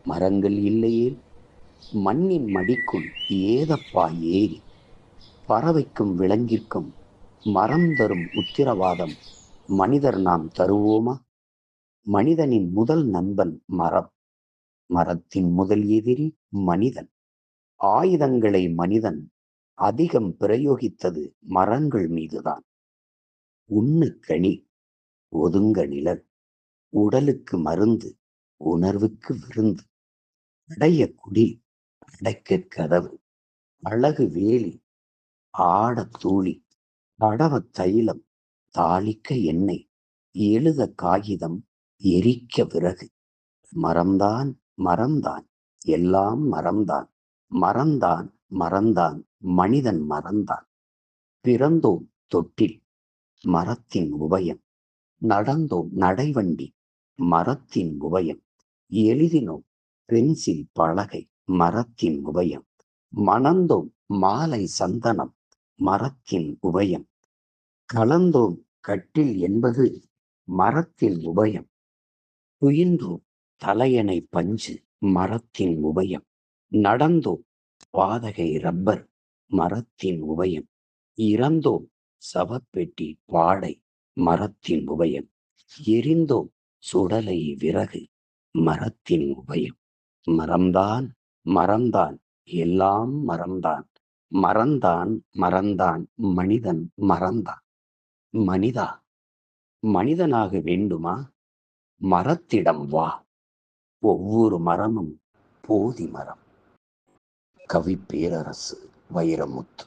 மரங்கள் இல்லையேல் மண்ணின் மடிக்குள் ஏதப்பா ஏரி. பறவைக்கும் விலங்கிற்கும் மரம் தரும் உத்திரவாதம் மனிதர் நாம் தருவோமா? மனிதனின் முதல் நண்பன் மரம், மரத்தின் முதல் எதிரி மனிதன். ஆயுதங்களை மனிதன் அதிகம் பிரயோகித்தது மரங்கள் மீதுதான். உண்ணு கனி, ஒதுங்க நிழல், உடலுக்கு மருந்து, உணர்வுக்கு விருந்து. அடைய குடி, அடைக்க கதவு, அழகு வேலி, ஆட தூளி, தடவ தைலம், தாளிக்க எண்ணெய், எழுத காகிதம், எரிக்க விறகு. மரம்தான் மரம்தான், எல்லாம் மரம்தான். மரம்தான் மரம்தான், மனிதன் மரம்தான். பிறந்தோம் தொட்டில், மரத்தின் உபயம். நடந்தோம் நடைவண்டி, மரத்தின் உபயம். எழுதினோம் பென்சில் பலகை, மரத்தின் உபயம். மணந்தோம் மாலை சந்தனம், மரத்தின் உபயம். கலந்தோம் கட்டில் என்பது மரத்தின் உபயம். துயின்றோம் தலையணை பஞ்சு, மரத்தின் உபயம். நடந்தோம் பாதகை ரப்பர், மரத்தின் உபயம். இறந்தோம் சவப்பெட்டி பாடை, மரத்தின் உபயம். எரிந்தோம் சுடலை விறகு, மரத்தின் உபயம். மரம்தான் மரம்தான், எல்லாம் மரம்தான். மரம்தான் மரம்தான், மனிதன் மரம்தான். மனிதா, மனிதனாக வேண்டுமா? மரத்திடம் வா. ஒவ்வொரு மரமும் போதி மரம். கவி பேரரசு வைரமுத்து.